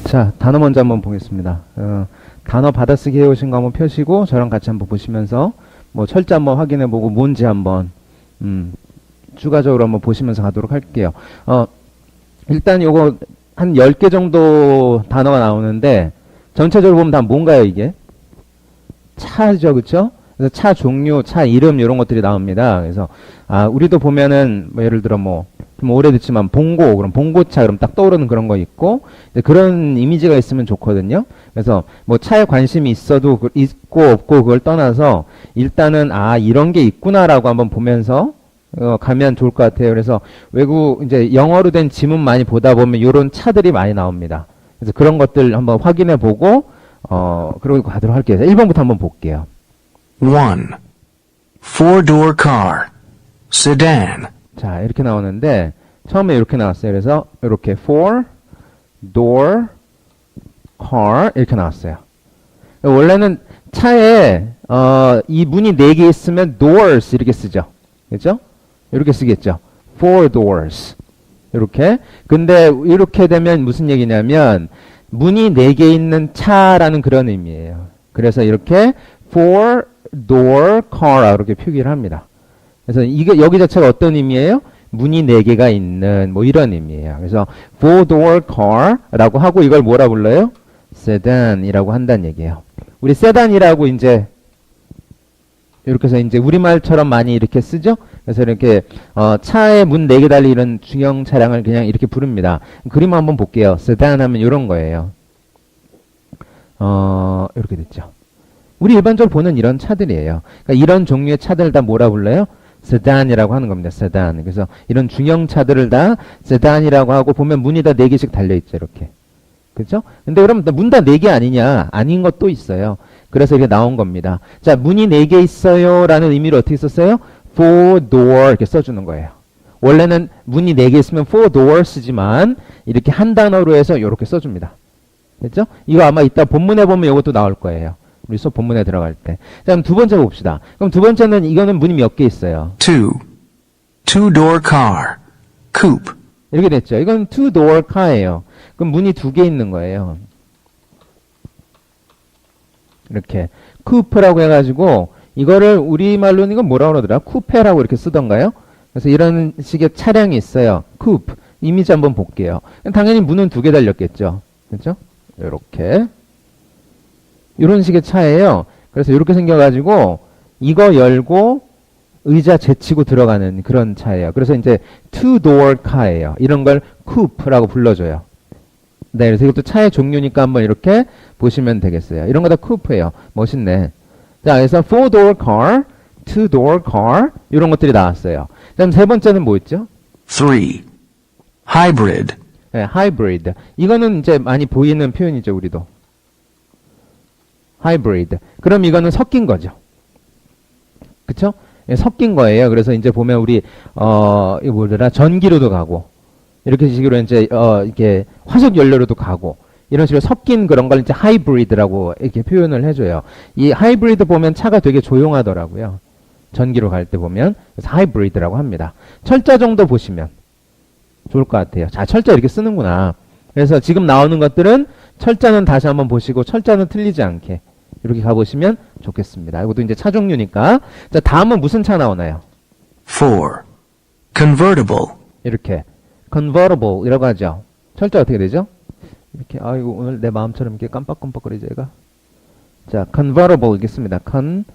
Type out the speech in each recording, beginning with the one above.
자, 단어 먼저 한번 보겠습니다. 단어 받아쓰기 해오신 거 한번 펴시고 저랑 같이 한번 보시면서 뭐 철자 한번 확인해보고 뭔지 한번 추가적으로 한번 보시면서 가도록 할게요. 일단 요거 한 10개 정도 단어가 나오는데 전체적으로 보면 다 뭔가요 이게? 차죠, 그쵸? 그래서 차 종류, 차 이름 이런 것들이 나옵니다. 그래서 우리도 보면은 뭐 예를 들어 좀 오래됐지만 봉고, 그럼 봉고차 그럼 딱 떠오르는 그런 거 있고 그런 이미지가 있으면 좋거든요. 그래서 뭐 차에 관심이 있어도 있고 없고 그걸 떠나서 일단은 이런 게 있구나라고 한번 보면서 가면 좋을 것 같아요. 그래서 외국 이제 영어로 된 지문 많이 보다 보면 이런 차들이 많이 나옵니다. 그래서 그런 것들 한번 확인해 보고 그러고 가도록 할게요. 1번부터 한번 볼게요. 1. Four-door car. Sedan. 자, 이렇게 나오는데 처음에 이렇게 나왔어요. 그래서 이렇게 four door car 이렇게 나왔어요. 원래는 차에 이 문이 4개 있으면 doors 이렇게 쓰죠. 그렇죠? 이렇게 쓰겠죠. four doors. 이렇게. 근데 이렇게 되면 무슨 얘기냐면 문이 4개 있는 차라는 그런 의미예요. 그래서 이렇게 four door car 이렇게 표기를 합니다. 그래서 이게 여기 자체가 어떤 의미예요? 문이 4개가 있는 뭐 이런 의미예요. 그래서 four door car라고 하고 이걸 뭐라 불러요? sedan이라고 한다는 얘기예요. 우리 sedan이라고 이제 이렇게 해서 이제 우리말처럼 많이 이렇게 쓰죠? 그래서 이렇게 차에 문 4개 달린 이런 중형 차량을 그냥 이렇게 부릅니다. 그림 한번 볼게요. sedan 하면 이런 거예요. 이렇게 됐죠. 우리 일반적으로 보는 이런 차들이에요. 그러니까 이런 종류의 차들 다 뭐라 불러요? sedan이라고 하는 겁니다. sedan. 그래서 이런 중형 차들을 다 sedan이라고 하고 보면 문이 다 4개씩 달려있죠. 이렇게. 그렇죠? 근데 그럼 문 다 4개 아니냐? 아닌 것도 있어요. 그래서 이렇게 나온 겁니다. 자, 문이 4개 있어요 라는 의미로 어떻게 썼어요? four door 이렇게 써주는 거예요. 원래는 문이 4개 있으면 four door 쓰지만 이렇게 한 단어로 해서 이렇게 써줍니다. 됐죠? 이거 아마 이따 본문에 보면 이것도 나올 거예요. 우리 수업 본문에 들어갈 때. 자, 그럼 두 번째 봅시다. 그럼 두 번째는 이거는 문이 몇 개 있어요? 2. Two-door car. Coupe. 이렇게 됐죠. 이건 two-door car예요. 그럼 문이 2개 있는 거예요. 이렇게 쿠페라고 해가지고 이거를 우리말로는 이건 뭐라고 그러더라? 쿠페라고 이렇게 쓰던가요? 그래서 이런 식의 차량이 있어요. 쿠페. 이미지 한번 볼게요. 당연히 문은 2개 달렸겠죠. 그렇죠? 이렇게. 이런 식의 차예요. 그래서 이렇게 생겨가지고 이거 열고 의자 제치고 들어가는 그런 차예요. 그래서 이제 two-door car예요. 이런 걸 coupe라고 불러줘요. 네, 그래서 이것도 차의 종류니까 한번 이렇게 보시면 되겠어요. 이런 거 다 coupe예요. 멋있네. 자, 그래서 four-door car, two-door car 이런 것들이 나왔어요. 그다음 세 번째는 뭐 있죠? 3. Hybrid. 네, hybrid. 이거는 이제 많이 보이는 표현이죠, 우리도. hybrid. 그럼 이거는 섞인 거죠. 그쵸? 예, 섞인 거예요. 그래서 이제 보면 우리, 이거 뭐더라? 전기로도 가고, 이렇게 식으로 이제, 이렇게 화석 연료로도 가고, 이런 식으로 섞인 그런 걸 이제 hybrid라고 이렇게 표현을 해줘요. 이 hybrid 보면 차가 되게 조용하더라고요. 전기로 갈 때 보면. 그래서 hybrid라고 합니다. 철자 정도 보시면 좋을 것 같아요. 자, 철자 이렇게 쓰는구나. 그래서 지금 나오는 것들은 철자는 다시 한번 보시고, 철자는 틀리지 않게. 이렇게 가보시면 좋겠습니다. 이것도 이제 차 종류니까. 자, 다음은 무슨 차 나오나요? 4. Convertible. 이렇게. convertible 이라고 하죠. 철자 어떻게 되죠? 이렇게, 이거 오늘 내 마음처럼 이렇게 깜빡깜빡거리죠, 얘가. 자, convertible 이렇게 씁니다. convertible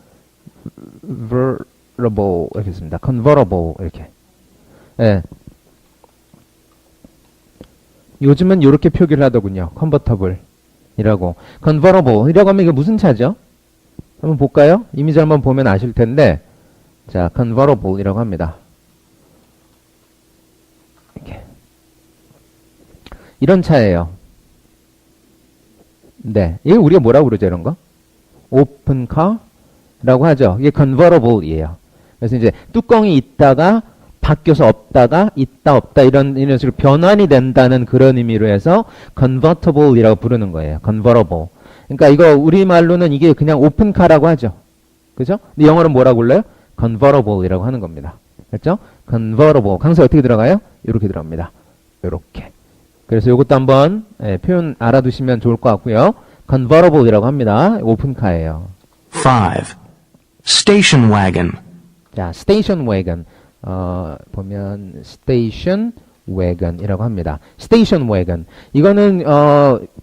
이렇게 씁니다. convertible 이렇게. 예. 요즘은 이렇게 표기를 하더군요. convertible. 이라고. convertible. 이라고 하면 이게 무슨 차죠? 한번 볼까요? 이미지 한번 보면 아실 텐데. 자, convertible 이라고 합니다. 이렇게. 이런 차예요. 네. 이게 우리가 뭐라고 그러죠, 이런 거? open car? 라고 하죠. 이게 convertible이에요. 그래서 이제 뚜껑이 있다가 바뀌어서 없다가 있다 없다 이런 식으로 변환이 된다는 그런 의미로 해서 convertible이라고 부르는 거예요. convertible. 그러니까 이거 우리말로는 이게 그냥 오픈카라고 하죠. 그죠? 근데 영어로 뭐라고 불러요? convertible이라고 하는 겁니다. 그렇죠? convertible. 강세 어떻게 들어가요? 이렇게 들어갑니다. 이렇게. 그래서 이것도 한번 표현 알아두시면 좋을 것 같고요. convertible이라고 합니다. 오픈카예요. 5. Station wagon. 자, station wagon. 보면 station wagon이라고 합니다. station wagon. 이거는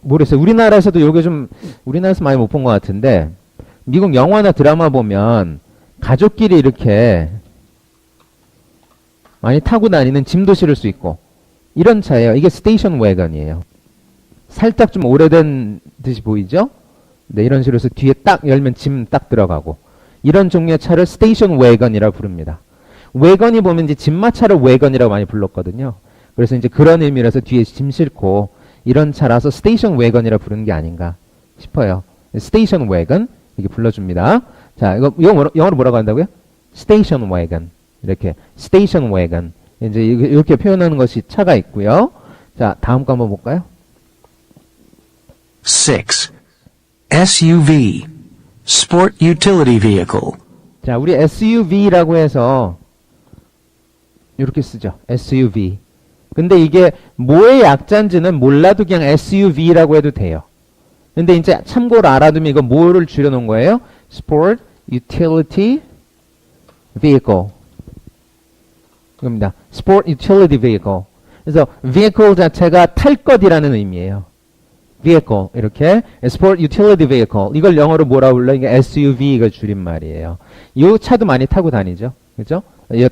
모르겠어요. 우리나라에서도 요게 좀 우리나라에서 많이 못 본 것 같은데 미국 영화나 드라마 보면 가족끼리 이렇게 많이 타고 다니는 짐도 실을 수 있고 이런 차예요. 이게 스테이션 웨건이에요. 살짝 좀 오래된 듯이 보이죠? 네, 이런 식으로 해서 뒤에 딱 열면 짐 딱 들어가고 이런 종류의 차를 스테이션 웨건이라고 부릅니다. 웨건이 보면 이제 짐마차를 웨건이라고 많이 불렀거든요. 그래서 이제 그런 의미라서 뒤에 짐 싣고 이런 차라서 스테이션 웨건이라고 부르는 게 아닌가 싶어요. 스테이션 웨건 이렇게 불러줍니다. 자, 이거 영어로 뭐라고 한다고요? 스테이션 웨건. 이렇게 스테이션 웨건. 이제 이렇게 표현하는 것이 차가 있고요. 자, 다음 거 한번 볼까요? 6. SUV. Sport utility vehicle. 자, 우리 SUV라고 해서 이렇게 쓰죠. SUV. 근데 이게 뭐의 약자인지는 몰라도 그냥 SUV라고 해도 돼요. 근데 이제 참고로 알아두면 이거 뭐를 줄여놓은 거예요? Sport Utility Vehicle. 이겁니다. Sport Utility Vehicle. 그래서 vehicle 자체가 탈 것이라는 의미예요. vehicle 이렇게 Sport Utility Vehicle. 이걸 영어로 뭐라 불러? 이게 SUV 이거 줄임말이에요. 이 차도 많이 타고 다니죠. 그죠?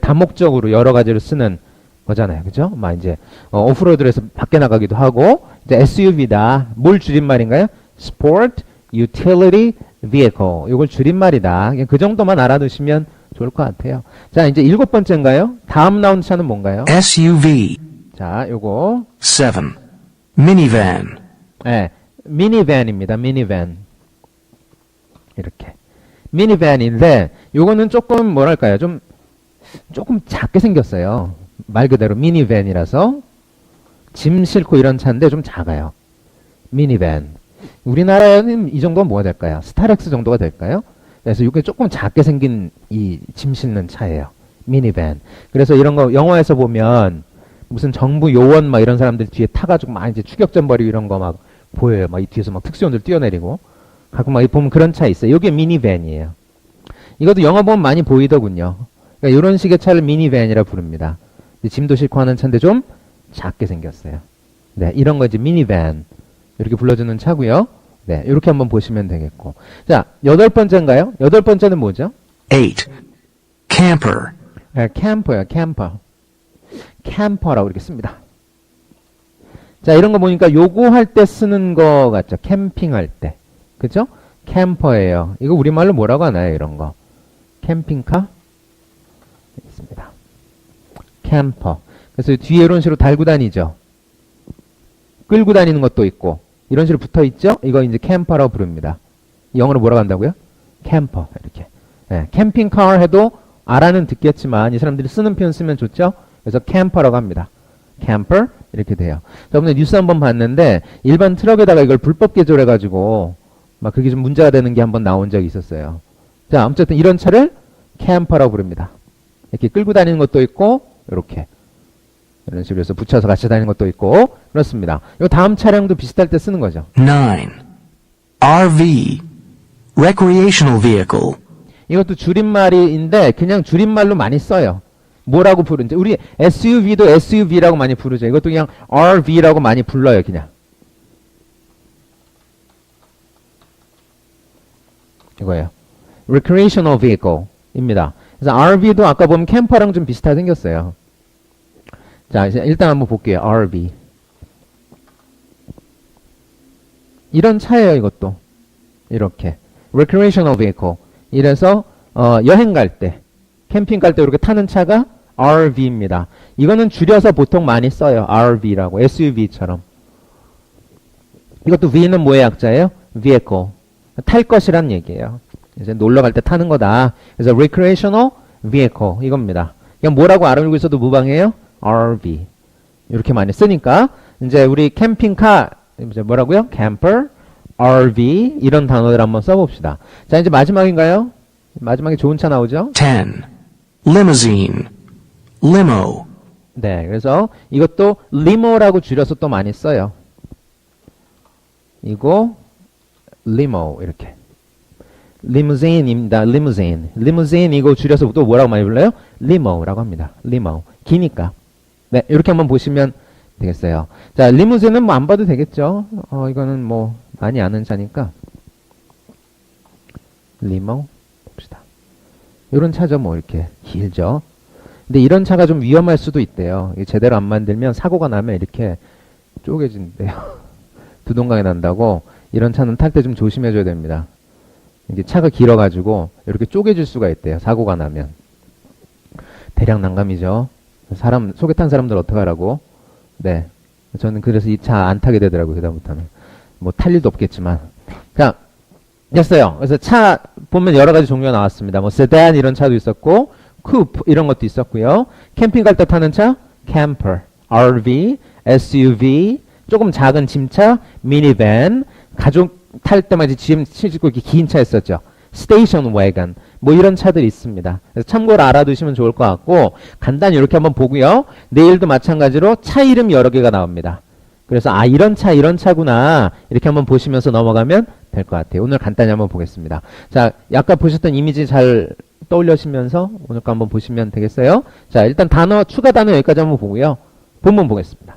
다목적으로 여러 가지로 쓰는 거잖아요. 그죠? 막 이제 오프로드에서 밖에 나가기도 하고 이제 SUV다. 뭘 줄임말인가요? Sport Utility Vehicle. 이걸 줄임말이다. 그냥 그 정도만 알아두시면 좋을 것 같아요. 자, 이제 7번째인가요? 다음 나온 차는 뭔가요? SUV. 자, 요거 7. Minivan. 네, 미니밴입니다. 미니밴. 이렇게. 미니밴인데 요거는 조금 뭐랄까요? 조금 작게 생겼어요. 말 그대로 미니밴이라서 짐 싣고 이런 차인데 좀 작아요. 미니밴. 우리나라에는 이 정도가 뭐가 될까요? 스타렉스 정도가 될까요? 그래서 이게 조금 작게 생긴 이 짐 싣는 차예요. 미니밴. 그래서 이런 거 영화에서 보면 무슨 정부 요원 막 이런 사람들 뒤에 타가지고 막 이제 추격전 벌이고 이런 거 막 보여요. 막 이 뒤에서 막 특수요원들 뛰어내리고 가끔 막 보면 그런 차 있어요. 이게 미니밴이에요. 이것도 영화 보면 많이 보이더군요. 그러니까 이런 식의 차를 미니밴이라 부릅니다. 짐도 싣고 하는 차인데 좀 작게 생겼어요. 네, 이런 거 이제 미니밴 이렇게 불러주는 차고요. 네, 이렇게 한번 보시면 되겠고. 자, 8번째인가요? 8번째는 뭐죠? 8. Camper. 네, 캠퍼요, 캠퍼. 캠퍼라고 이렇게 씁니다. 자, 이런 거 보니까 요거 할 때 쓰는 거 같죠? 캠핑할 때. 그죠? 캠퍼예요. 이거 우리말로 뭐라고 하나요? 이런 거. 캠핑카? 있습니다. 캠퍼. 그래서 뒤에 이런 식으로 달고 다니죠? 끌고 다니는 것도 있고, 이런 식으로 붙어 있죠? 이거 이제 캠퍼라고 부릅니다. 영어로 뭐라고 한다고요? 캠퍼. 이렇게. 네, 캠핑카 해도 알아는 듣겠지만, 이 사람들이 쓰는 표현 쓰면 좋죠? 그래서 캠퍼라고 합니다. 캠퍼 이렇게 돼요. 저번에 뉴스 한번 봤는데 일반 트럭에다가 이걸 불법 개조해가지고 막 그게 좀 문제가 되는 게 한번 나온 적이 있었어요. 자, 어쨌든 이런 차를 캠퍼라고 부릅니다. 이렇게 끌고 다니는 것도 있고 이렇게 이런 식으로 해서 붙여서 같이 다니는 것도 있고 그렇습니다. 이 다음 차량도 비슷할 때 쓰는 거죠. 9. RV. Recreational vehicle. 이것도 줄임말인데 그냥 줄임말로 많이 써요. 뭐라고 부르는지. 우리 SUV도 SUV라고 많이 부르죠. 이것도 그냥 RV라고 많이 불러요, 그냥. 이거예요. Recreational Vehicle입니다. 그래서 RV도 아까 보면 캠퍼랑 좀 비슷하게 생겼어요. 자, 이제 일단 한번 볼게요. RV. 이런 차예요, 이것도. 이렇게. Recreational Vehicle. 이래서, 여행 갈 때, 캠핑 갈 때 이렇게 타는 차가 RV입니다. 이거는 줄여서 보통 많이 써요. RV라고. SUV처럼. 이것도 V는 뭐의 약자예요? Vehicle. 탈 것이란 얘기예요. 이제 놀러 갈 때 타는 거다. 그래서 Recreational Vehicle. 이겁니다. 그냥 뭐라고 알고 있어도 무방해요? RV. 이렇게 많이 쓰니까, 이제 우리 캠핑카, 이제 뭐라고요? Camper, RV, 이런 단어들 한번 써봅시다. 자, 이제 마지막인가요? 마지막에 좋은 차 나오죠? 10. Limousine. Limo. 네, 그래서 이것도 리모라고 줄여서 또 많이 써요. 이거 리모 이렇게. 리무진입니다. 리무진. 리무진 이거 줄여서 또 뭐라고 많이 불러요? 리모라고 합니다. 리모. 기니까. 네, 이렇게 한번 보시면 되겠어요. 자, 리무진은 뭐 안 봐도 되겠죠? 이거는 뭐 많이 아는 차니까. 리모 봅시다. 이런 차죠, 뭐 이렇게 길죠. 근데 이런 차가 좀 위험할 수도 있대요. 이게 제대로 안 만들면 사고가 나면 이렇게 쪼개진대요. 두동강이 난다고. 이런 차는 탈 때 좀 조심해줘야 됩니다. 이게 차가 길어가지고 이렇게 쪼개질 수가 있대요. 사고가 나면. 대략 난감이죠. 사람 속에 탄 사람들 어떡하라고. 네, 저는 그래서 이 차 안 타게 되더라고요. 그다음부터는 뭐 탈 일도 없겠지만. 자, 됐어요. 그래서 차 보면 여러 가지 종류가 나왔습니다. 뭐 세단 이런 차도 있었고, 쿠프 이런 것도 있었고요. 캠핑 갈 때 타는 차, 캠퍼, RV, SUV, 조금 작은 짐차, 미니밴, 가족 탈 때만 이제 짐 싣고 이렇게 긴 차 있었죠. 스테이션 wä건, 뭐 이런 차들이 있습니다. 그래서 참고로 알아두시면 좋을 것 같고, 간단히 이렇게 한번 보고요. 내일도 마찬가지로 차 이름 여러 개가 나옵니다. 그래서 이런 차 이런 차구나 이렇게 한번 보시면서 넘어가면 될 것 같아요. 오늘 간단히 한번 보겠습니다. 자, 아까 보셨던 이미지 잘 떠올리시면서 오늘 거 한번 보시면 되겠어요. 자, 일단 추가 단어 여기까지 한번 보고요. 본문 보겠습니다.